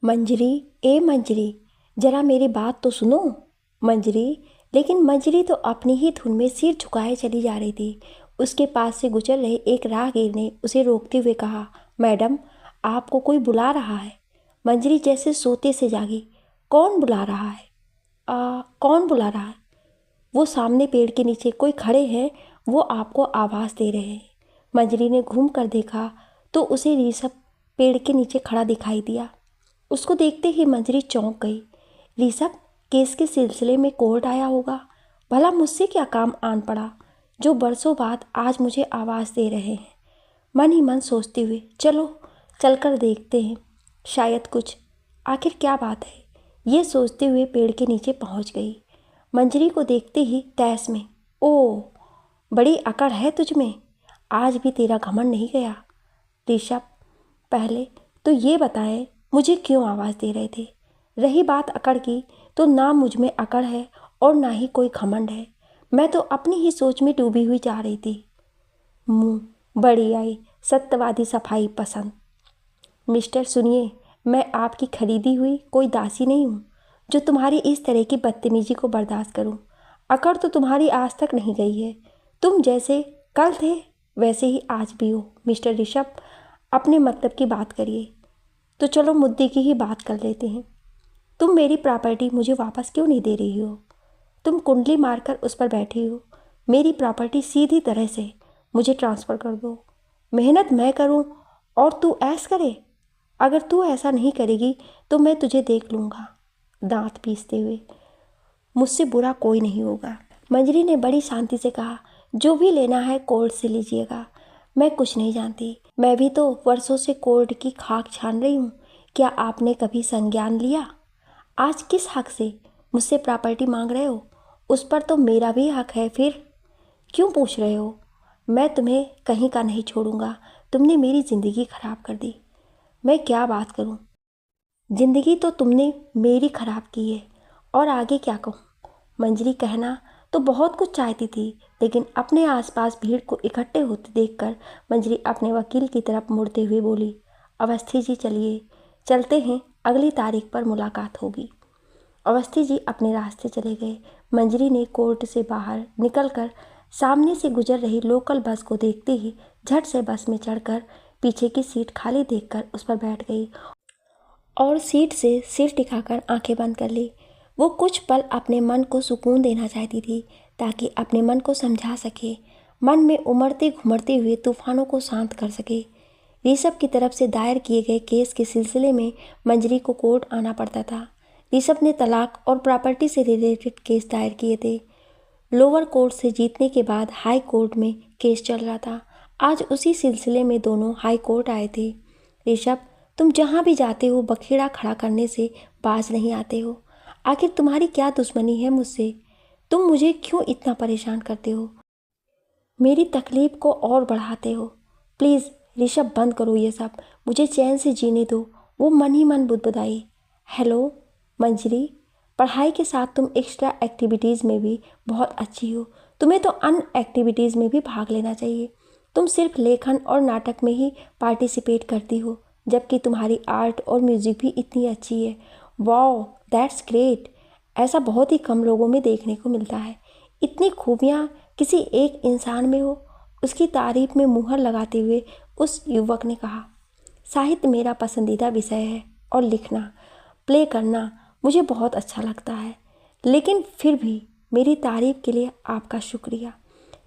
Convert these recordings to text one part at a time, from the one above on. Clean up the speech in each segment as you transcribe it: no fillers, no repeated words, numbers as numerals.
मंजरी, ए मंजरी, जरा मेरी बात तो सुनो। मंजरी, लेकिन मंजरी तो अपनी ही धुन में सिर झुकाए चली जा रही थी। उसके पास से गुजर रहे एक राहगीर ने उसे रोकते हुए कहा, मैडम, आपको कोई बुला रहा है। मंजरी जैसे सोते से जागी। कौन बुला रहा है? कौन बुला रहा है? वो सामने पेड़ के नीचे कोई खड़े हैं, वो आपको आवाज़ दे रहे हैं। मंजरी ने घूम कर देखा तो उसे ऋषभ पेड़ के नीचे खड़ा दिखाई दिया। उसको देखते ही मंजरी चौंक गई। ऋषभ केस के सिलसिले में कोर्ट आया होगा। भला मुझसे क्या काम आन पड़ा जो बरसों बाद आज मुझे आवाज़ दे रहे हैं। मन ही मन सोचते हुए चलो चलकर देखते हैं, शायद कुछ, आखिर क्या बात है, ये सोचते हुए पेड़ के नीचे पहुंच गई। मंजरी को देखते ही तैस में, ओ बड़ी अकड़ है तुझ में, आज भी तेरा घमंड नहीं गया। ऋषभ, पहले तो ये बताएं मुझे क्यों आवाज़ दे रहे थे। रही बात अकड़ की, तो ना मुझ में अकड़ है और ना ही कोई घमंड है। मैं तो अपनी ही सोच में डूबी हुई जा रही थी। मुँह बड़ी आई सत्यवादी सफाई पसंद। मिस्टर सुनिए, मैं आपकी खरीदी हुई कोई दासी नहीं हूँ जो तुम्हारी इस तरह की बदतमीजी को बर्दाश्त करूँ। अकड़ तो तुम्हारी आज तक नहीं गई है। तुम जैसे कल थे वैसे ही आज भी हो। मिस्टर ऋषभ, अपने मतलब की बात करिए। तो चलो मुद्दे की ही बात कर लेते हैं। तुम मेरी प्रॉपर्टी मुझे वापस क्यों नहीं दे रही हो? तुम कुंडली मारकर उस पर बैठी हो। मेरी प्रॉपर्टी सीधी तरह से मुझे ट्रांसफ़र कर दो। मेहनत मैं करूं और तू ऐश करे। अगर तू ऐसा नहीं करेगी तो मैं तुझे देख लूँगा, दांत पीसते हुए। मुझसे बुरा कोई नहीं होगा। मंजरी ने बड़ी शांति से कहा, जो भी लेना है कोर्ट से लीजिएगा। मैं कुछ नहीं जानती। मैं भी तो वर्षों से कोर्ट की खाक छान रही हूँ। क्या आपने कभी संज्ञान लिया? आज किस हक से मुझसे प्रॉपर्टी मांग रहे हो? उस पर तो मेरा भी हक है। फिर क्यों पूछ रहे हो? मैं तुम्हें कहीं का नहीं छोड़ूंगा। तुमने मेरी ज़िंदगी ख़राब कर दी। मैं क्या बात करूं? ज़िंदगी तो तुमने मेरी ख़राब की है, और आगे क्या कहूँ। मंजरी कहना तो बहुत कुछ चाहती थी, लेकिन अपने आसपास भीड़ को इकट्ठे होते देखकर मंजरी अपने वकील की तरफ मुड़ते हुए बोली, अवस्थी जी चलिए, चलते हैं, अगली तारीख पर मुलाकात होगी। अवस्थी जी अपने रास्ते चले गए। मंजरी ने कोर्ट से बाहर निकलकर सामने से गुजर रही लोकल बस को देखते ही झट से बस में चढ़कर पीछे की सीट खाली देखकर उस पर बैठ गई और सीट से सिर टिकाकर आंखें बंद कर ली। वो कुछ पल अपने मन को सुकून देना चाहती थी ताकि अपने मन को समझा सके, मन में उमड़ते घुमड़ते हुए तूफानों को शांत कर सके। ऋषभ की तरफ से दायर किए गए केस के सिलसिले में मंजरी को कोर्ट आना पड़ता था। ऋषभ ने तलाक और प्रॉपर्टी से रिलेटेड केस दायर किए थे। लोअर कोर्ट से जीतने के बाद हाई कोर्ट में केस चल रहा था। आज उसी सिलसिले में दोनों हाई कोर्ट आए थे। ऋषभ, तुम जहाँ भी जाते हो बखेड़ा खड़ा करने से बाज नहीं आते हो। आखिर तुम्हारी क्या दुश्मनी है मुझसे? तुम मुझे क्यों इतना परेशान करते हो? मेरी तकलीफ को और बढ़ाते हो। प्लीज़ ऋषभ, बंद करो ये सब, मुझे चैन से जीने दो। वो मन ही मन बुदबुदाई। हेलो मंजरी, पढ़ाई के साथ तुम एक्स्ट्रा एक्टिविटीज़ में भी बहुत अच्छी हो। तुम्हें तो अन्य एक्टिविटीज़ में भी भाग लेना चाहिए। तुम सिर्फ लेखन और नाटक में ही पार्टिसिपेट करती हो, जबकि तुम्हारी आर्ट और म्यूज़िक भी इतनी अच्छी है। Wow, that's great. ऐसा बहुत ही कम लोगों में देखने को मिलता है। इतनी खूबियाँ किसी एक इंसान में हो। उसकी तारीफ में मुहर लगाते हुए उस युवक ने कहा, साहित्य मेरा पसंदीदा विषय है और लिखना, प्ले करना मुझे बहुत अच्छा लगता है, लेकिन फिर भी मेरी तारीफ के लिए आपका शुक्रिया,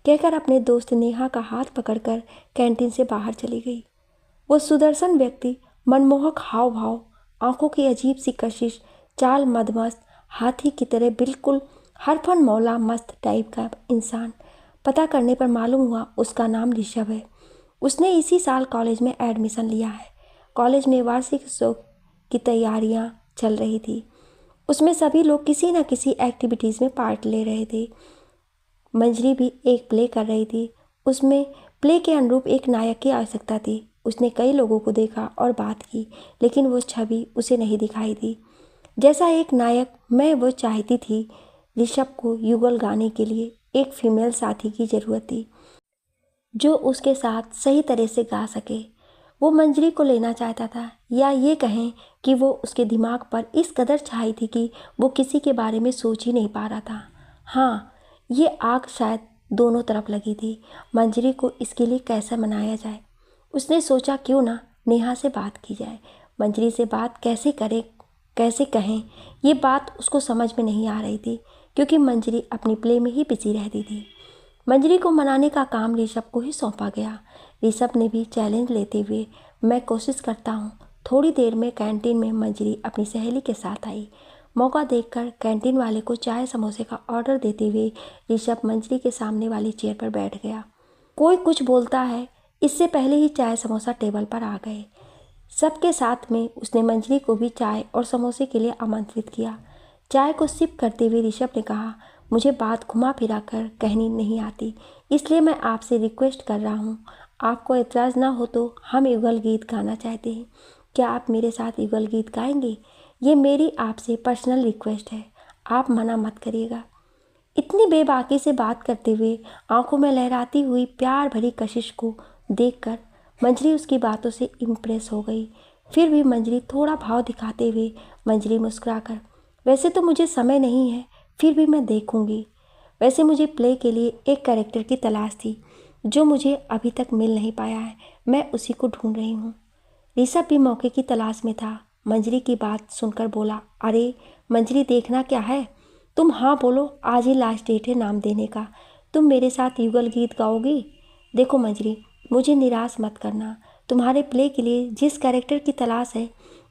कहकर अपने दोस्त नेहा का हाथ पकड़कर कैंटीन से बाहर चली गई। वो सुदर्शन व्यक्ति, मनमोहक हाव भाव, आंखों की अजीब सी कशिश, चाल मदमस्त हाथी की तरह बिल्कुल हरफन मौला मस्त टाइप का इंसान। पता करने पर मालूम हुआ उसका नाम ऋषभ है। उसने इसी साल कॉलेज में एडमिशन लिया है। कॉलेज में वार्षिक उत्सव की तैयारियां चल रही थी। उसमें सभी लोग किसी न किसी एक्टिविटीज़ में पार्ट ले रहे थे। मंजरी भी एक प्ले कर रही थी। उसमें प्ले के अनुरूप एक नायक की आवश्यकता थी। उसने कई लोगों को देखा और बात की, लेकिन वो छवि उसे नहीं दिखाई दी जैसा एक नायक मैं वो चाहती थी। ऋषभ को युगल गाने के लिए एक फीमेल साथी की ज़रूरत थी जो उसके साथ सही तरह से गा सके। वो मंजरी को लेना चाहता था, या ये कहें कि वो उसके दिमाग पर इस कदर छाई थी कि वो किसी के बारे में सोच ही नहीं पा रहा था। हाँ, ये आग शायद दोनों तरफ लगी थी। मंजरी को इसके लिए कैसे मनाया जाए। उसने सोचा क्यों ना नेहा से बात की जाए। मंजरी से बात कैसे करें, कैसे कहें, ये बात उसको समझ में नहीं आ रही थी, क्योंकि मंजरी अपनी प्ले में ही बिजी रहती थी। मंजरी को मनाने का काम ऋषभ को ही सौंपा गया। ऋषभ ने भी चैलेंज लेते हुए, मैं कोशिश करता हूँ। थोड़ी देर में कैंटीन में मंजरी अपनी सहेली के साथ आई। मौका देखकर कैंटीन वाले को चाय समोसे का ऑर्डर देते हुए ऋषभ मंजरी के सामने वाली चेयर पर बैठ गया। कोई कुछ बोलता है, इससे पहले ही चाय समोसा टेबल पर आ गए। सबके साथ में उसने मंजरी को भी चाय और समोसे के लिए आमंत्रित किया। चाय को सिप करते हुए ऋषभ ने कहा, मुझे बात घुमा फिरा कर कहनी नहीं आती, इसलिए मैं आपसे रिक्वेस्ट कर रहा हूँ। आपको एतराज़ ना हो तो हम युगल गीत गाना चाहते हैं। क्या आप मेरे साथ युगल गीत गाएंगे? ये मेरी आपसे पर्सनल रिक्वेस्ट है, आप मना मत करिएगा। इतनी बेबाकी से बात करते हुए आंखों में लहराती हुई प्यार भरी कशिश को देखकर मंजरी उसकी बातों से इम्प्रेस हो गई। फिर भी मंजरी थोड़ा भाव दिखाते हुए मंजरी मुस्कुराकर, वैसे तो मुझे समय नहीं है, फिर भी मैं देखूंगी। वैसे मुझे प्ले के लिए एक कैरेक्टर की तलाश थी जो मुझे अभी तक मिल नहीं पाया है, मैं उसी को ढूंढ रही हूँ। ऋषभ भी मौके की तलाश में था। मंजरी की बात सुनकर बोला, अरे मंजरी, देखना क्या है, तुम हाँ बोलो, आज ही लास्ट डेट है नाम देने का। तुम मेरे साथ युगल गीत गाओगी? देखो मंजरी, मुझे निराश मत करना। तुम्हारे प्ले के लिए जिस कैरेक्टर की तलाश है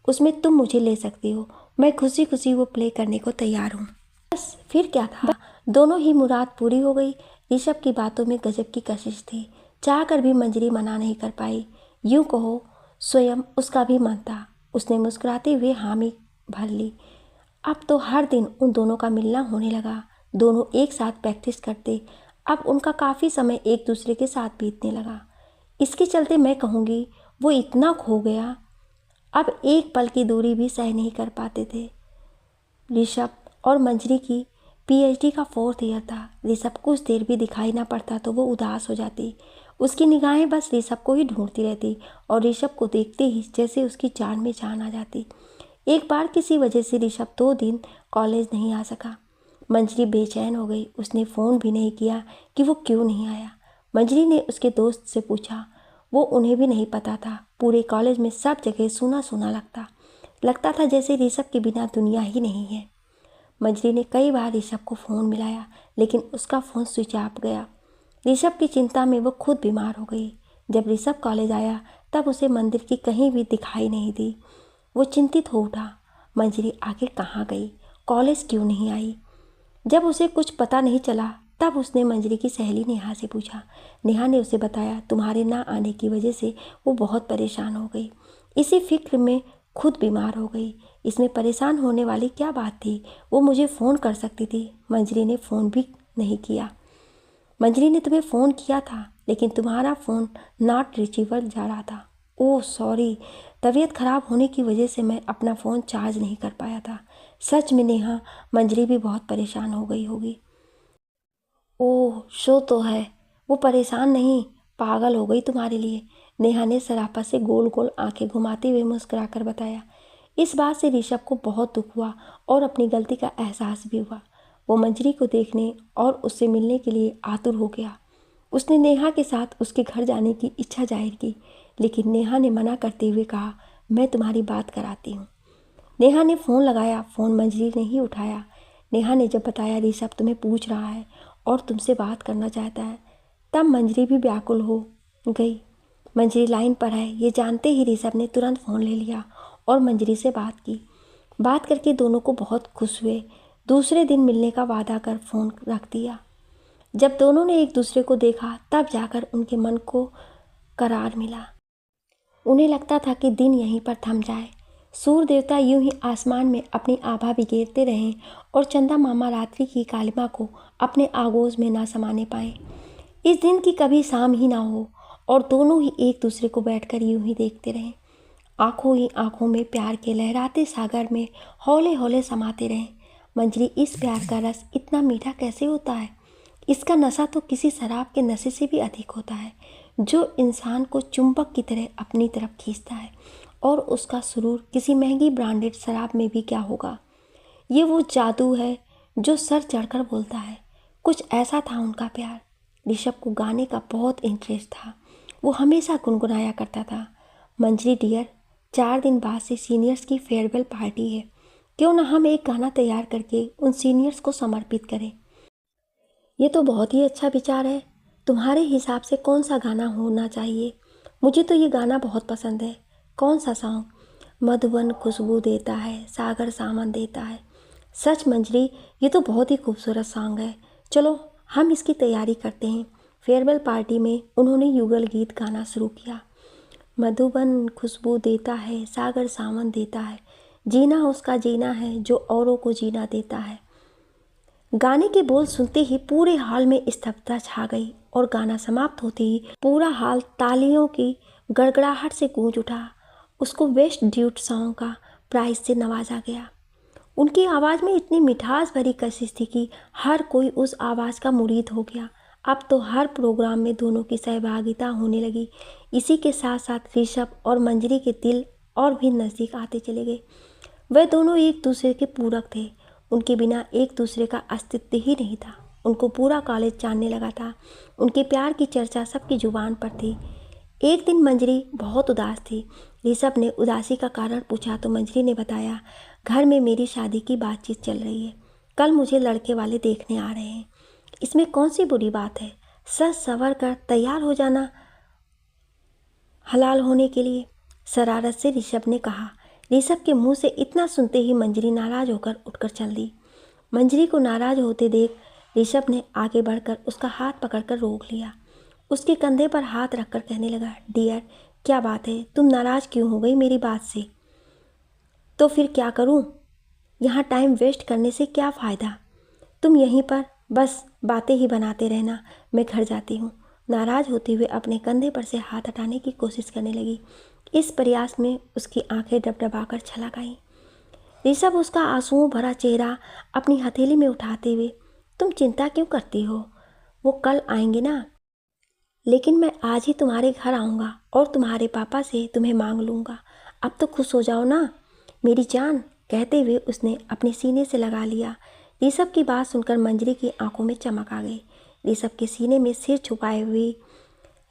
उसमें तुम मुझे ले सकती हो। मैं खुशी खुशी वो प्ले करने को तैयार हूँ। बस फिर क्या था, दोनों ही मुराद पूरी हो गई। ऋषभ की बातों में गजब की कशिश थी। चाह कर भी मंजरी मना नहीं कर पाई। यूँ कहो स्वयं उसका भी मन था। उसने मुस्कुराते हुए हामी भर ली। अब तो हर दिन उन दोनों का मिलना होने लगा। दोनों एक साथ प्रैक्टिस करते। अब उनका काफ़ी समय एक दूसरे के साथ बीतने लगा। इसके चलते मैं कहूँगी वो इतना खो गया, अब एक पल की दूरी भी सह नहीं कर पाते थे। ऋषभ और मंजरी की पीएचडी का 4th ईयर था। ऋषभ कुछ देर भी दिखाई ना पड़ता तो वो उदास हो जाती। उसकी निगाहें बस ऋषभ को ही ढूंढती रहती और ऋषभ को देखते ही जैसे उसकी जान में जान आ जाती। एक बार किसी वजह से ऋषभ 2 दिन कॉलेज नहीं आ सका। मंजरी बेचैन हो गई। उसने फ़ोन भी नहीं किया कि वो क्यों नहीं आया। मंजरी ने उसके दोस्त से पूछा, वो उन्हें भी नहीं पता था। पूरे कॉलेज में सब जगह सूना सूना लगता था जैसे ऋषभ के बिना दुनिया ही नहीं है। मंजरी ने कई बार ऋषभ को फ़ोन मिलाया, लेकिन उसका फ़ोन स्विच ऑफ गया। ऋषभ की चिंता में वो खुद बीमार हो गई। जब ऋषभ कॉलेज आया तब उसे मंदिर की कहीं भी दिखाई नहीं दी। वो चिंतित हो उठा, मंजरी आखिर कहाँ गई, कॉलेज क्यों नहीं आई। जब उसे कुछ पता नहीं चला तब उसने मंजरी की सहेली नेहा से पूछा। नेहा ने उसे बताया, तुम्हारे ना आने की वजह से वो बहुत परेशान हो गई। इसी फिक्र में खुद बीमार हो गई। इसमें परेशान होने वाली क्या बात थी, वो मुझे फ़ोन कर सकती थी। मंजरी ने फ़ोन भी नहीं किया। मंजरी ने तुम्हें फ़ोन किया था, लेकिन तुम्हारा फ़ोन नॉट रीचेबल जा रहा था। ओह सॉरी, तबीयत ख़राब होने की वजह से मैं अपना फ़ोन चार्ज नहीं कर पाया था। सच में नेहा, मंजरी भी बहुत परेशान हो गई होगी। ओह शो तो है, वो परेशान नहीं, पागल हो गई तुम्हारे लिए। नेहा ने सरापा से गोल गोल आंखें घुमाते हुए मुस्कुराकर बताया। इस बात से ऋषभ को बहुत दुख हुआ और अपनी गलती का एहसास भी हुआ। वो मंजरी को देखने और उससे मिलने के लिए आतुर हो गया। उसने नेहा के साथ उसके घर जाने की इच्छा जाहिर की, लेकिन नेहा ने मना करते हुए कहा, मैं तुम्हारी बात कराती हूँ। नेहा ने फ़ोन लगाया, फ़ोन मंजरी ने ही उठाया। नेहा ने जब बताया ऋषभ तुम्हें पूछ रहा है और तुमसे बात करना चाहता है, तब मंजरी भी व्याकुल हो गई। मंजरी लाइन पर है ये जानते ही ऋषभ ने तुरंत फ़ोन ले लिया और मंजरी से बात की। बात करके दोनों को बहुत खुश हुए। दूसरे दिन मिलने का वादा कर फ़ोन रख दिया। जब दोनों ने एक दूसरे को देखा तब जाकर उनके मन को करार मिला। उन्हें लगता था कि दिन यहीं पर थम जाए। सूर्य देवता यूं ही आसमान में अपनी आभा बिखेरते रहें और चंदा मामा रात्रि की कालिमा को अपने आगोश में ना समाने पाए। इस दिन की कभी शाम ही ना हो और दोनों ही एक दूसरे को बैठकर यूं ही देखते रहें। आंखों ही आंखों में प्यार के लहराते सागर में हौले हौले समाते रहें। मंजरी, इस प्यार का रस इतना मीठा कैसे होता है? इसका नशा तो किसी शराब के नशे से भी अधिक होता है, जो इंसान को चुंबक की तरह अपनी तरफ खींचता है और उसका सुरूर किसी महंगी ब्रांडेड शराब में भी क्या होगा। ये वो जादू है जो सर चढ़कर बोलता है। कुछ ऐसा था उनका प्यार। ऋषभ को गाने का बहुत इंटरेस्ट था। वो हमेशा गुनगुनाया करता था, मंजरी डियर, 4 दिन बाद से सीनियर्स की फेयरवेल पार्टी है, क्यों ना हम एक गाना तैयार करके उन सीनियर्स को समर्पित करें। ये तो बहुत ही अच्छा विचार है। तुम्हारे हिसाब से कौन सा गाना होना चाहिए? मुझे तो ये गाना बहुत पसंद है। कौन सा सॉन्ग? मधुबन खुशबू देता है, सागर सावन देता है। सच मंजरी, ये तो बहुत ही खूबसूरत सॉन्ग है। चलो हम इसकी तैयारी करते हैं। फेयरवेल पार्टी में उन्होंने युगल गीत गाना शुरू किया। मधुबन खुशबू देता है, सागर सावन देता है, जीना उसका जीना है जो औरों को जीना देता है। गाने के बोल सुनते ही पूरे हॉल में स्तब्धता छा गई और गाना समाप्त होते ही पूरा हॉल तालियों की गड़गड़ाहट से गूंज उठा। उसको बेस्ट ड्यूट सॉन्ग का प्राइज से नवाजा गया। उनकी आवाज़ में इतनी मिठास भरी कशिश थी कि हर कोई उस आवाज़ का मुरीद हो गया। अब तो हर प्रोग्राम में दोनों की सहभागिता होने लगी। इसी के साथ साथ ऋषभ और मंजरी के दिल और भी नज़दीक आते चले गए। वे दोनों एक दूसरे के पूरक थे। उनके बिना एक दूसरे का अस्तित्व ही नहीं था। उनको पूरा कॉलेज जानने लगा था। उनके प्यार की चर्चा सबकी जुबान पर थी। एक दिन मंजरी बहुत उदास थी। ऋषभ ने उदासी का कारण पूछा तो मंजरी ने बताया, घर में मेरी शादी की बातचीत चल रही है। कल मुझे लड़के वाले देखने आ रहे हैं। इसमें कौन सी बुरी बात है? सज संवर कर तैयार हो जाना हलाल होने के लिए, शरारत से ऋषभ ने कहा। ऋषभ के मुंह से इतना सुनते ही मंजरी नाराज होकर उठकर चल दी। मंजरी को नाराज होते देख ऋषभ ने आगे बढ़कर उसका हाथ पकड़कर रोक लिया। उसके कंधे पर हाथ रखकर कहने लगा, डियर, क्या बात है? तुम नाराज क्यों हो गई मेरी बात से? तो फिर क्या करूं? यहाँ टाइम वेस्ट करने से क्या फ़ायदा? तुम यहीं पर बस बातें ही बनाते रहना। मैं घर जाती हूँ। नाराज होते हुए अपने कंधे पर से हाथ हटाने की कोशिश करने लगी। इस प्रयास में उसकी आंखें डबडबाकर छलक आईं। ऋषभ उसका आंसुओं भरा चेहरा अपनी हथेली में उठाते हुए, तुम चिंता क्यों करती हो? वो कल आएंगे ना। लेकिन मैं आज ही तुम्हारे घर आऊँगा और तुम्हारे पापा से तुम्हें मांग लूँगा। अब तो खुश हो जाओ ना मेरी जान। कहते हुए उसने अपने सीने से लगा लिया। ऋषभ की बात सुनकर मंजरी की आंखों में चमक आ गई। ऋषभ के सीने में सिर छुपाए हुए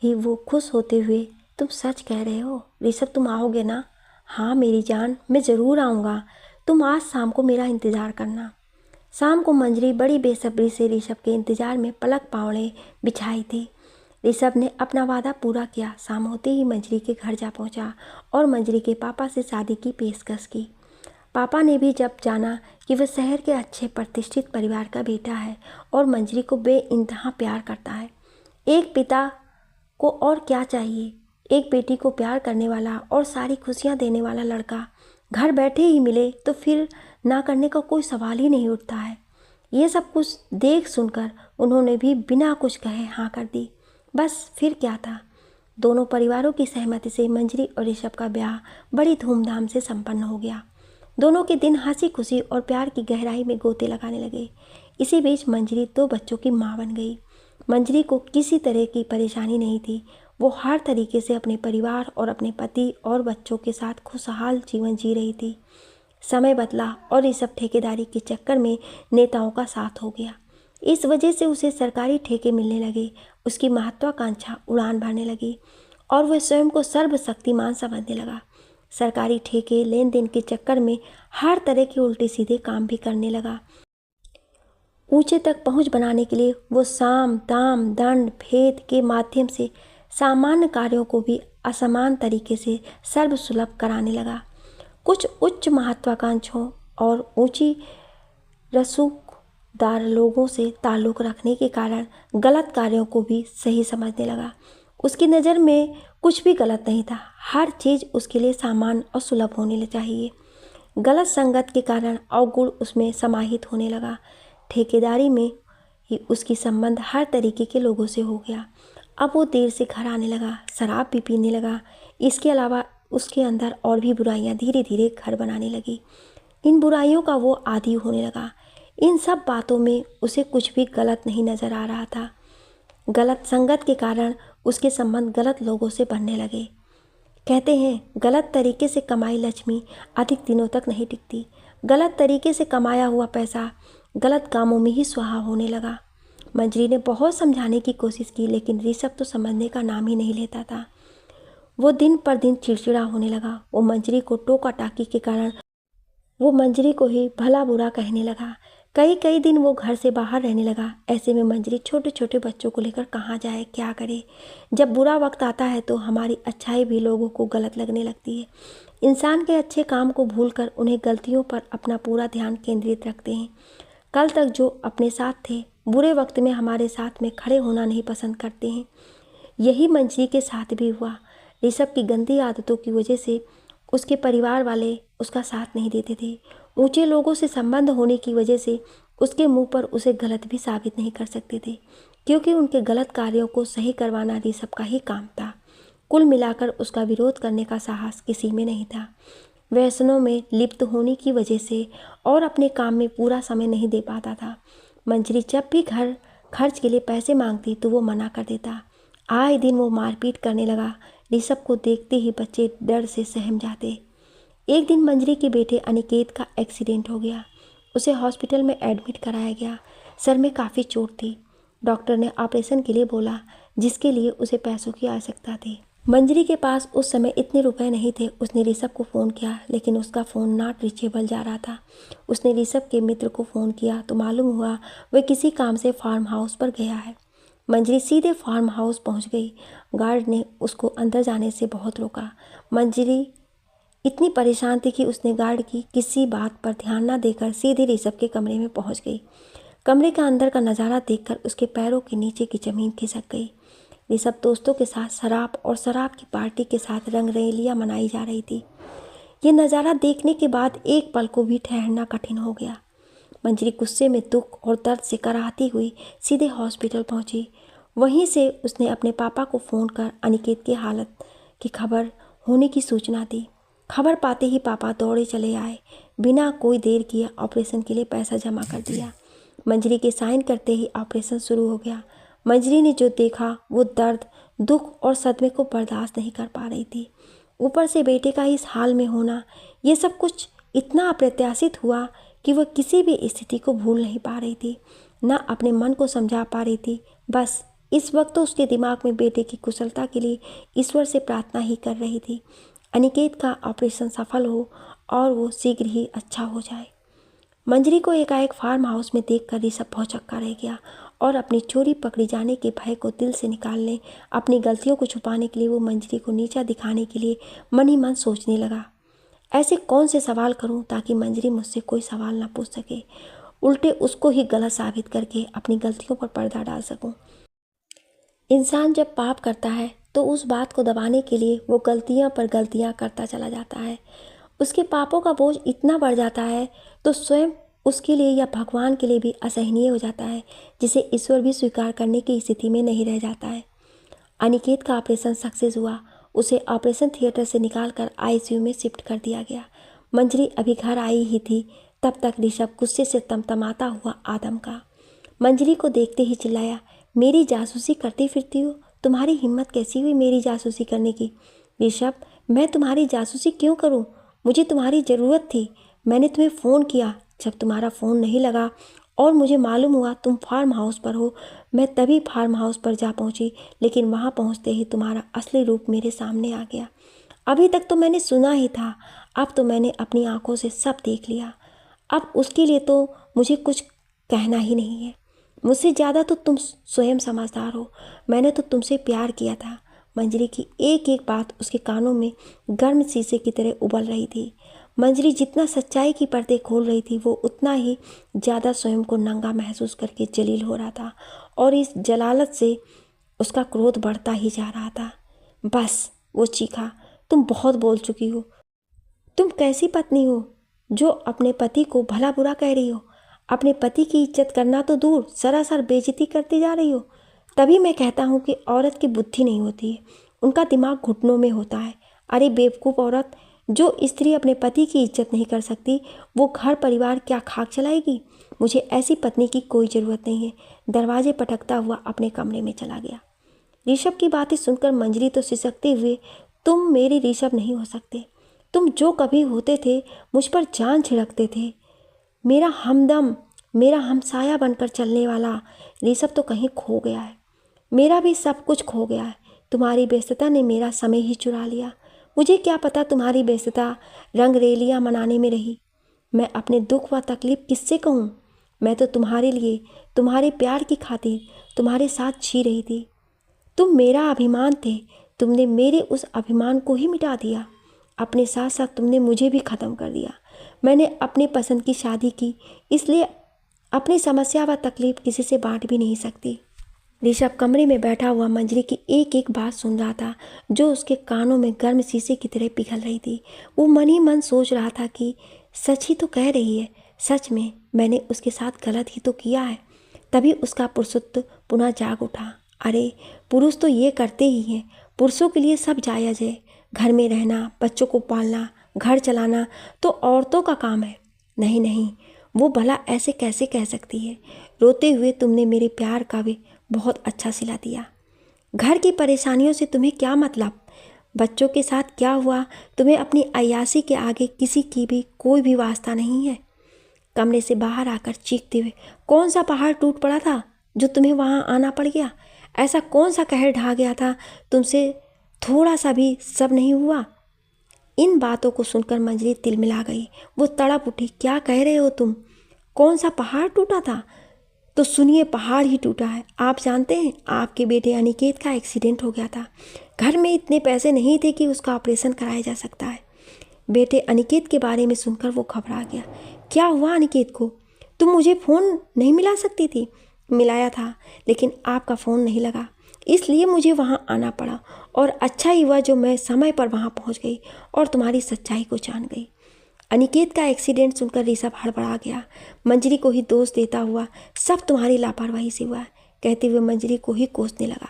ही वो खुश होते हुए, तुम सच कह रहे हो ऋषभ, तुम आओगे ना? हाँ मेरी जान, मैं ज़रूर आऊँगा। तुम आज शाम को मेरा इंतज़ार करना। शाम को मंजरी बड़ी बेसब्री से ऋषभ के इंतज़ार में पलक पावड़े बिछाई थी। ऋषभ ने अपना वादा पूरा किया। शाम होते ही मंजरी के घर जा पहुंचा और मंजरी के पापा से शादी की पेशकश की। पापा ने भी जब जाना कि वह शहर के अच्छे प्रतिष्ठित परिवार का बेटा है और मंजरी को बेइंतहा प्यार करता है। एक पिता को और क्या चाहिए? एक बेटी को प्यार करने वाला और सारी खुशियां देने वाला लड़का घर बैठे ही मिले तो फिर ना करने का कोई सवाल ही नहीं उठता है। ये सब कुछ देख सुनकर उन्होंने भी बिना कुछ कहे हाँ कर दी। बस फिर क्या था। दोनों परिवारों की सहमति से मंजरी और ऋषभ का ब्याह बड़ी धूमधाम से संपन्न हो गया। दोनों के दिन हंसी खुशी और प्यार की गहराई में गोते लगाने लगे। इसी बीच मंजरी 2 बच्चों की माँ बन गई। मंजरी को किसी तरह की परेशानी नहीं थी। वो हर तरीके से अपने परिवार और अपने पति और बच्चों के साथ खुशहाल जीवन जी रही थी। समय बदला और ऋषभ ठेकेदारी के चक्कर में नेताओं का साथ हो गया। इस वजह से उसे सरकारी ठेके मिलने लगे। उसकी महत्वाकांक्षा उड़ान भरने लगी और वह स्वयं को सर्वशक्तिमान समझने लगा। सरकारी ठेके लेन देन के चक्कर में हर तरह के उल्टे सीधे काम भी करने लगा। ऊंचे तक पहुंच बनाने के लिए वो साम दाम दंड भेद के माध्यम से सामान्य कार्यों को भी असमान तरीके से सर्वसुलभ कराने लगा। कुछ उच्च महत्वाकांक्षाओं और ऊंची रसूखदार लोगों से ताल्लुक़ रखने के कारण गलत कार्यों को भी सही समझने लगा। उसकी नज़र में कुछ भी गलत नहीं था। हर चीज़ उसके लिए सामान्य और सुलभ होने चाहिए। गलत संगत के कारण अवगुण उसमें समाहित होने लगा। ठेकेदारी में ही उसकी संबंध हर तरीके के लोगों से हो गया। अब वो देर से घर आने लगा, शराब भी पीने लगा। इसके अलावा उसके अंदर और भी बुराइयां धीरे धीरे घर बनाने लगी। इन बुराइयों का वो आदी होने लगा। इन सब बातों में उसे कुछ भी गलत नहीं नज़र आ रहा था। गलत संगत के कारण उसके संबंध गलत लोगों से बनने लगे। कहते हैं गलत तरीके से कमाई लक्ष्मी अधिक दिनों तक नहीं टिकती। गलत तरीके से कमाया हुआ पैसा गलत कामों में ही स्वाहा होने लगा। मंजरी ने बहुत समझाने की कोशिश की, लेकिन ऋषभ तो समझने का नाम ही नहीं लेता था। वो दिन पर दिन चिड़चिड़ा होने लगा। वो मंजरी को टोका टाकी के कारण वो मंजरी को ही भला बुरा कहने लगा। कई कई दिन वो घर से बाहर रहने लगा। ऐसे में मंजरी छोटे छोटे बच्चों को लेकर कहाँ जाए, क्या करे। जब बुरा वक्त आता है तो हमारी अच्छाई भी लोगों को गलत लगने लगती है। इंसान के अच्छे काम को भूलकर उन्हें गलतियों पर अपना पूरा ध्यान केंद्रित रखते हैं। कल तक जो अपने साथ थे, बुरे वक्त में हमारे साथ में खड़े होना नहीं पसंद करते हैं। यही मंजरी के साथ भी हुआ। ऋषभ की गंदी आदतों की वजह से उसके परिवार वाले उसका साथ नहीं देते थे। ऊंचे लोगों से संबंध होने की वजह से उसके मुंह पर उसे गलत भी साबित नहीं कर सकते थे, क्योंकि उनके गलत कार्यों को सही करवाना ऋषभ का ही काम था। कुल मिलाकर उसका विरोध करने का साहस किसी में नहीं था। व्यसनों में लिप्त होने की वजह से और अपने काम में पूरा समय नहीं दे पाता था। मंजरी जब भी घर खर्च के लिए पैसे मांगती तो वो मना कर देता। आए दिन वो मारपीट करने लगा। ऋषभ को देखते ही बच्चे डर से सहम जाते। एक दिन मंजरी के बेटे अनिकेत का एक्सीडेंट हो गया। उसे हॉस्पिटल में एडमिट कराया गया। सर में काफ़ी चोट थी। डॉक्टर ने ऑपरेशन के लिए बोला, जिसके लिए उसे पैसों की आवश्यकता थी। मंजरी के पास उस समय इतने रुपए नहीं थे। उसने ऋषभ को फ़ोन किया, लेकिन उसका फ़ोन नॉट रीचेबल जा रहा था। उसने ऋषभ के मित्र को फ़ोन किया तो मालूम हुआ वह किसी काम से फार्म हाउस पर गया है। मंजरी सीधे फार्म हाउस पहुंच गई। गार्ड ने उसको अंदर जाने से बहुत रोका। मंजरी इतनी परेशान थी कि उसने गार्ड की किसी बात पर ध्यान न देकर सीधे ऋषभ के कमरे में पहुंच गई। कमरे का अंदर का नज़ारा देखकर उसके पैरों के नीचे की ज़मीन खिसक गई। ऋषभ दोस्तों के साथ शराब और शराब की पार्टी के साथ रंगरलियां मनाई जा रही थी। ये नज़ारा देखने के बाद एक पल को भी ठहरना कठिन हो गया। मंजरी गुस्से में दुख और दर्द से कराहती हुई सीधे हॉस्पिटल पहुंची। वहीं से उसने अपने पापा को फ़ोन कर अनिकेत की हालत की खबर होने की सूचना दी। खबर पाते ही पापा दौड़े चले आए। बिना कोई देर किए ऑपरेशन के लिए पैसा जमा कर दिया। मंजरी के साइन करते ही ऑपरेशन शुरू हो गया। मंजरी ने जो देखा वो दर्द, दुख और सदमे को बर्दाश्त नहीं कर पा रही थी। ऊपर से बेटे का इस हाल में होना, ये सब कुछ इतना अप्रत्याशित हुआ कि वह किसी भी स्थिति को भूल नहीं पा रही थी, ना अपने मन को समझा पा रही थी। बस इस वक्त तो उसके दिमाग में बेटे की कुशलता के लिए ईश्वर से प्रार्थना ही कर रही थी। अनिकेत का ऑपरेशन सफल हो और वो शीघ्र ही अच्छा हो जाए। मंजरी को एकाएक फार्म हाउस में देखकर ऋषभ भौचक्का रह गया और अपनी चोरी पकड़ी जाने के भय को दिल से निकालने, अपनी गलतियों को छुपाने के लिए वो मंजरी को नीचा दिखाने के लिए मन ही मन सोचने लगा, ऐसे कौन से सवाल करूं ताकि मंजरी मुझसे कोई सवाल ना पूछ सके, उल्टे उसको ही गलत साबित करके अपनी गलतियों पर पर्दा डाल सकूं। इंसान जब पाप करता है तो उस बात को दबाने के लिए वो गलतियां पर गलतियां करता चला जाता है। उसके पापों का बोझ इतना बढ़ जाता है तो स्वयं उसके लिए या भगवान के लिए भी असहनीय हो जाता है, जिसे ईश्वर भी स्वीकार करने की स्थिति में नहीं रह जाता है। अनिकेत का ऑपरेशन सक्सेस हुआ। उसे ऑपरेशन थिएटर से निकालकर आईसीयू में शिफ्ट कर दिया गया। मंजरी अभी घर आई ही थी, तब तक ऋषभ गुस्से से तमतमाता हुआ आदम का मंजरी को देखते ही चिल्लाया, मेरी जासूसी करती फिरती हो, तुम्हारी हिम्मत कैसी हुई मेरी जासूसी करने की? ऋषभ, मैं तुम्हारी जासूसी क्यों करूं? मुझे तुम्हारी ज़रूरत थी। मैंने तुम्हें फ़ोन किया, जब तुम्हारा फ़ोन नहीं लगा और मुझे मालूम हुआ तुम फार्म हाउस पर हो, मैं तभी फार्म हाउस पर जा पहुंची, लेकिन वहां पहुंचते ही तुम्हारा असली रूप मेरे सामने आ गया। अभी तक तो मैंने सुना ही था, अब तो मैंने अपनी आंखों से सब देख लिया। अब उसके लिए तो मुझे कुछ कहना ही नहीं है। मुझसे ज़्यादा तो तुम स्वयं समझदार हो। मैंने तो तुमसे प्यार किया था। मंजरी की एक एक बात उसके कानों में गर्म शीशे की तरह उबल रही थी। मंजरी जितना सच्चाई की पर्दे खोल रही थी वो उतना ही ज़्यादा स्वयं को नंगा महसूस करके जलील हो रहा था, और इस जलालत से उसका क्रोध बढ़ता ही जा रहा था। बस, वो चीखा, तुम बहुत बोल चुकी हो। तुम कैसी पत्नी हो जो अपने पति को भला बुरा कह रही हो? अपने पति की इज्जत करना तो दूर, सरासर बेइज्जती करती जा रही हो। तभी मैं कहता हूँ कि औरत की बुद्धि नहीं होती है, उनका दिमाग घुटनों में होता है। अरे बेवकूफ़ औरत, जो स्त्री अपने पति की इज्जत नहीं कर सकती वो घर परिवार क्या खाक चलाएगी? मुझे ऐसी पत्नी की कोई ज़रूरत नहीं है। दरवाजे पटकता हुआ अपने कमरे में चला गया। ऋषभ की बातें सुनकर मंजरी तो सिसकते हुए तुम मेरे ऋषभ नहीं हो सकते। तुम जो कभी होते थे मुझ पर जान छिड़कते थे, मेरा हमदम, मेरा हमसाया बनकर चलने वाला ऋषभ तो कहीं खो गया है। मेरा भी सब कुछ खो गया है। तुम्हारी व्यस्तता ने मेरा समय ही चुरा लिया। मुझे क्या पता तुम्हारी व्यस्तता रंगरेलियाँ मनाने में रही। मैं अपने दुख व तकलीफ किससे कहूँ। मैं तो तुम्हारे लिए, तुम्हारे प्यार की खातिर तुम्हारे साथ जी रही थी। तुम मेरा अभिमान थे। तुमने मेरे उस अभिमान को ही मिटा दिया। अपने साथ साथ तुमने मुझे भी ख़त्म कर दिया। मैंने अपनी पसंद की शादी की, इसलिए अपनी समस्या व तकलीफ किसी से बांट भी नहीं सकती। ऋषभ कमरे में बैठा हुआ मंजरी की एक एक बात सुन रहा था, जो उसके कानों में गर्म शीशे की तरह पिघल रही थी। वो मन ही मन सोच रहा था कि सच ही तो कह रही है। सच में मैंने उसके साथ गलत ही तो किया है। तभी उसका पुरुषत्व पुनः जाग उठा। अरे, पुरुष तो ये करते ही हैं। पुरुषों के लिए सब जायज़ है। घर में रहना, बच्चों को पालना, घर चलाना तो औरतों का काम है। नहीं नहीं, वो भला ऐसे कैसे कह सकती है। रोते हुए तुमने मेरे प्यार का भी बहुत अच्छा सिला दिया। घर की परेशानियों से तुम्हें क्या मतलब। बच्चों के साथ क्या हुआ, तुम्हें अपनी अय्यासी के आगे किसी की भी कोई भी वास्ता नहीं है। कमरे से बाहर आकर चीखते हुए, कौन सा पहाड़ टूट पड़ा था जो तुम्हें वहाँ आना पड़ गया। ऐसा कौन सा कहर ढा गया था तुमसे थोड़ा सा भी सब नहीं हुआ। इन बातों को सुनकर मंजरी तिलमिला गई। वो तड़प उठी, क्या कह रहे हो तुम। कौन सा पहाड़ टूटा था। तो सुनिए, पहाड़ ही टूटा है। आप जानते हैं, आपके बेटे अनिकेत का एक्सीडेंट हो गया था। घर में इतने पैसे नहीं थे कि उसका ऑपरेशन कराया जा सकता है। बेटे अनिकेत के बारे में सुनकर वो घबरा गया। क्या हुआ अनिकेत को। तुम मुझे फ़ोन नहीं मिला सकती थी। मिलाया था, लेकिन आपका फ़ोन नहीं लगा, इसलिए मुझे वहाँ आना पड़ा। और अच्छा ही हुआ जो मैं समय पर वहाँ पहुँच गई और तुम्हारी सच्चाई को जान गई। अनिकेत का एक्सीडेंट सुनकर ऋषभ हड़बड़ा गया। मंजरी को ही दोष देता हुआ, सब तुम्हारी लापरवाही से हुआ, कहते हुए मंजरी को ही कोसने लगा।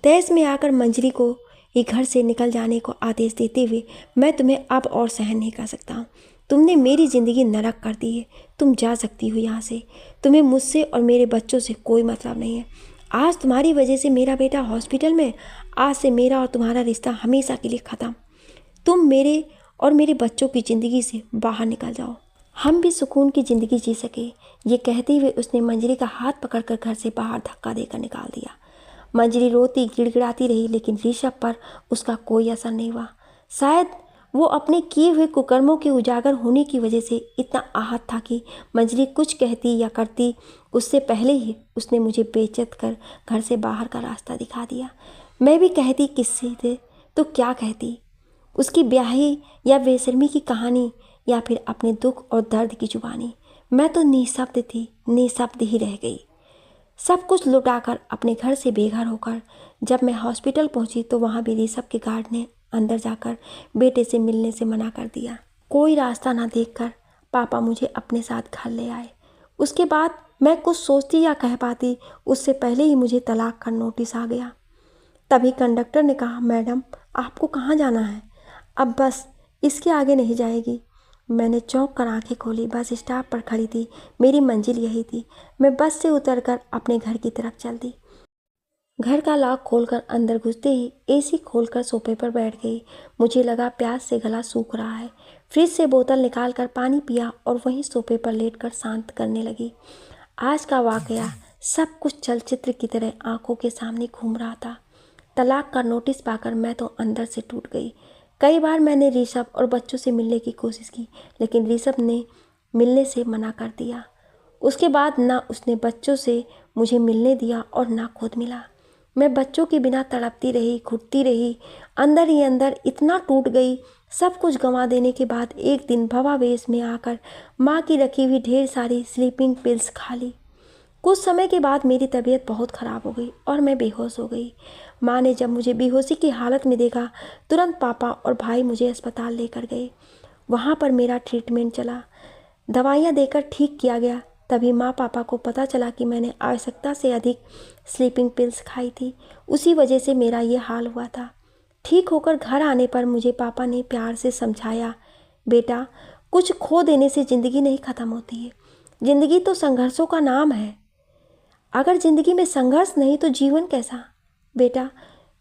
तैस में आकर मंजरी को ही घर से निकल जाने को आदेश देते हुए, मैं तुम्हें अब और सहन नहीं कर सकता हूँ। तुमने मेरी ज़िंदगी नरक कर दी है। तुम जा सकती हो यहाँ से। तुम्हें मुझसे और मेरे बच्चों से कोई मतलब नहीं है। आज तुम्हारी वजह से मेरा बेटा हॉस्पिटल में। आज से मेरा और तुम्हारा रिश्ता हमेशा के लिए ख़त्म। तुम मेरे और मेरे बच्चों की ज़िंदगी से बाहर निकल जाओ, हम भी सुकून की ज़िंदगी जी सके। ये कहते हुए उसने मंजरी का हाथ पकड़कर घर से बाहर धक्का देकर निकाल दिया। मंजरी रोती गिड़गिड़ाती रही, लेकिन ऋषभ पर उसका कोई असर नहीं हुआ। शायद वो अपने किए हुए कुकर्मों के उजागर होने की वजह से इतना आहत था कि मंजरी कुछ कहती या करती उससे पहले ही उसने मुझे बेइज्जत कर घर से बाहर का रास्ता दिखा दिया। मैं भी कहती किससे थे तो क्या कहती, उसकी ब्याही या बेशर्मी की कहानी, या फिर अपने दुख और दर्द की जुबानी। मैं तो निशब्द थी, निशब्द ही रह गई। सब कुछ लुटाकर अपने घर से बेघर होकर जब मैं हॉस्पिटल पहुंची तो वहां भी ऋषभ के गार्ड ने अंदर जाकर बेटे से मिलने से मना कर दिया। कोई रास्ता ना देखकर पापा मुझे अपने साथ घर ले आए। उसके बाद मैं कुछ सोचती या कह पाती उससे पहले ही मुझे तलाक का नोटिस आ गया। तभी कंडक्टर ने कहा, मैडम आपको कहाँ जाना है। अब बस इसके आगे नहीं जाएगी। मैंने चौंक कर आंखें खोली। बस स्टॉप पर खड़ी थी। मेरी मंजिल यही थी। मैं बस से उतरकर अपने घर की तरफ चल दी। घर का लॉक खोलकर अंदर घुसते ही एसी खोलकर सोफे पर बैठ गई। मुझे लगा प्यास से गला सूख रहा है। फ्रिज से बोतल निकालकर पानी पिया और वहीं सोफे पर लेटकर शांत करने लगी। आज का वाकया सब कुछ चलचित्र की तरह आंखों के सामने घूम रहा था। तलाक का नोटिस पाकर मैं तो अंदर से टूट गई। कई बार मैंने ऋषभ और बच्चों से मिलने की कोशिश की, लेकिन ऋषभ ने मिलने से मना कर दिया। उसके बाद ना उसने बच्चों से मुझे मिलने दिया और ना खुद मिला। मैं बच्चों के बिना तड़पती रही, घुटती रही, अंदर ही अंदर इतना टूट गई। सब कुछ गंवा देने के बाद एक दिन भवावेश में आकर माँ की रखी हुई ढेर सारी स्लीपिंग पिल्स खा ली। कुछ समय के बाद मेरी तबीयत बहुत ख़राब हो गई और मैं बेहोश हो गई। माँ ने जब मुझे बेहोशी की हालत में देखा, तुरंत पापा और भाई मुझे अस्पताल लेकर गए। वहाँ पर मेरा ट्रीटमेंट चला, दवाइयाँ देकर ठीक किया गया। तभी माँ पापा को पता चला कि मैंने आवश्यकता से अधिक स्लीपिंग पिल्स खाई थी। उसी वजह से मेरा ये हाल हुआ था। ठीक होकर घर आने पर मुझे पापा ने प्यार से समझाया, बेटा कुछ खो देने से ज़िंदगी नहीं ख़त्म होती है। ज़िंदगी तो संघर्षों का नाम है। अगर ज़िंदगी में संघर्ष नहीं तो जीवन कैसा। बेटा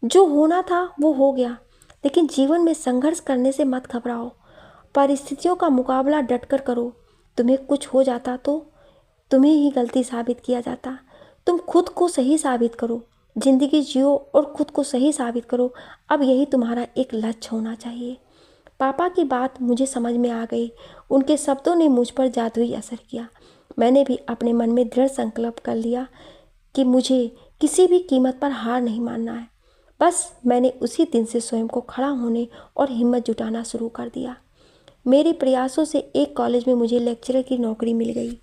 जो होना था वो हो गया। लेकिन जीवन में संघर्ष करने से मत घबराओ। परिस्थितियों का मुकाबला डटकर करो। तुम्हें कुछ हो जाता तो तुम्हें ही गलती साबित किया जाता। तुम खुद को सही साबित करो, जिंदगी जियो और खुद को सही साबित करो। अब यही तुम्हारा एक लक्ष्य होना चाहिए। पापा की बात मुझे समझ में आ गई। उनके शब्दों ने मुझ पर जादुई असर किया। मैंने भी अपने मन में दृढ़ संकल्प कर लिया कि मुझे किसी भी कीमत पर हार नहीं मानना है। बस मैंने उसी दिन से स्वयं को खड़ा होने और हिम्मत जुटाना शुरू कर दिया। मेरे प्रयासों से एक कॉलेज में मुझे लेक्चरर की नौकरी मिल गई।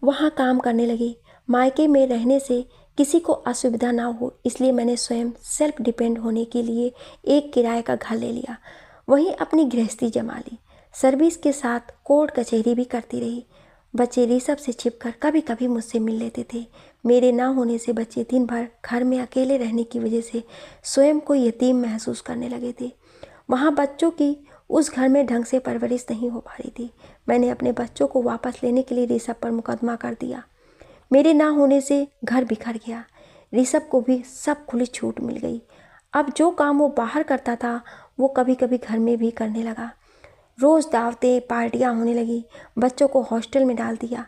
वहाँ काम करने लगी। मायके में रहने से किसी को असुविधा ना हो, इसलिए मैंने स्वयं सेल्फ डिपेंड होने के लिए एक किराए का घर ले लिया। वहीं अपनी गृहस्थी जमा ली। सर्विस के साथ कोर्ट कचहरी भी करती रही। बच्चे ऋषभ से छिपकर कभी कभी मुझसे मिल लेते थे। मेरे ना होने से बच्चे दिन भर घर में अकेले रहने की वजह से स्वयं को यतीम महसूस करने लगे थे। वहाँ बच्चों की उस घर में ढंग से परवरिश नहीं हो पा रही थी। मैंने अपने बच्चों को वापस लेने के लिए ऋषभ पर मुकदमा कर दिया। मेरे ना होने से घर बिखर गया। ऋषभ को भी सब खुली छूट मिल गई। अब जो काम वो बाहर करता था वो कभी कभी घर में भी करने लगा। रोज़ दावतें पार्टियाँ होने लगी। बच्चों को हॉस्टल में डाल दिया।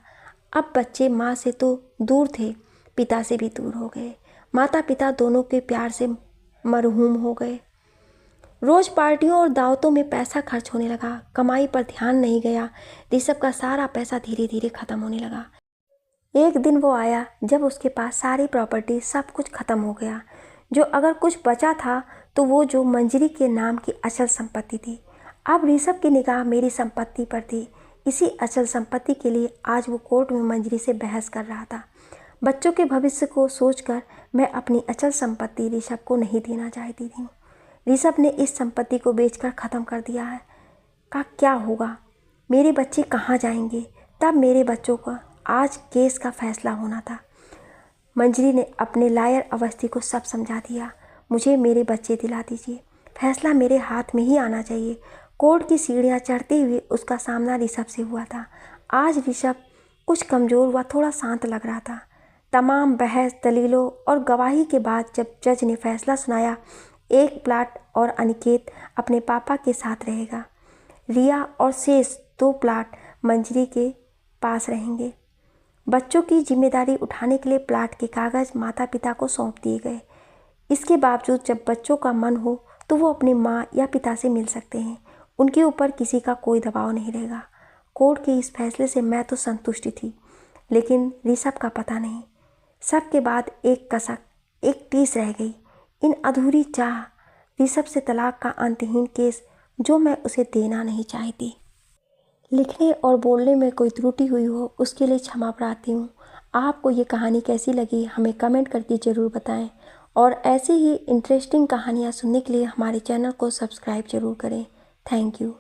अब बच्चे माँ से तो दूर थे, पिता से भी दूर हो गए। माता पिता दोनों के प्यार से मरहूम हो गए। रोज़ पार्टियों और दावतों में पैसा खर्च होने लगा। कमाई पर ध्यान नहीं गया। ऋषभ का सारा पैसा धीरे धीरे ख़त्म होने लगा। एक दिन वो आया जब उसके पास सारी प्रॉपर्टी सब कुछ ख़त्म हो गया। जो अगर कुछ बचा था तो वो जो मंजरी के नाम की अचल संपत्ति थी। अब ऋषभ की निगाह मेरी संपत्ति पर थी। इसी अचल संपत्ति के लिए आज वो कोर्ट में मंजरी से बहस कर रहा था। बच्चों के भविष्य को सोचकर मैं अपनी अचल संपत्ति ऋषभ को नहीं देना चाहती थी। ऋषभ ने इस संपत्ति को बेचकर ख़त्म कर दिया है। का क्या होगा? मेरे बच्चे कहाँ जाएंगे? तब मेरे बच्चों का आज केस का फैसला होना था। मंजरी ने अपने लायर अवस्थी को सब समझा दिया। मुझे मेरे बच्चे दिला दीजिए। फैसला मेरे हाथ में ही आना चाहिए। कोर्ट की सीढ़ियाँ चढ़ते हुए उसका सामना ऋषभ से हुआ था। आज ऋषभ कुछ कमज़ोर हुआ, थोड़ा शांत लग रहा था। तमाम बहस, दलीलों और गवाही के बाद जब जज ने फैसला सुनाया, एक प्लाट और अनिकेत अपने पापा के साथ रहेगा। रिया और शेष 2 प्लाट मंजरी के पास रहेंगे। बच्चों की जिम्मेदारी उठाने के लिए प्लाट के कागज़ माता पिता को सौंप दिए गए। इसके बावजूद जब बच्चों का मन हो तो वो अपनी माँ या पिता से मिल सकते हैं। उनके ऊपर किसी का कोई दबाव नहीं रहेगा। कोर्ट के इस फैसले से मैं तो संतुष्ट थी, लेकिन ऋषभ का पता नहीं। सब के बाद एक कसक, एक टीस रह गई। इन अधूरी चाह, ऋषभ से तलाक का अंतहीन केस जो मैं उसे देना नहीं चाहती। लिखने और बोलने में कोई त्रुटि हुई हो उसके लिए क्षमा प्रार्थी हूँ। आपको ये कहानी कैसी लगी हमें कमेंट करके ज़रूर बताएं और ऐसी ही इंटरेस्टिंग कहानियाँ सुनने के लिए हमारे चैनल को सब्सक्राइब ज़रूर करें। Thank you.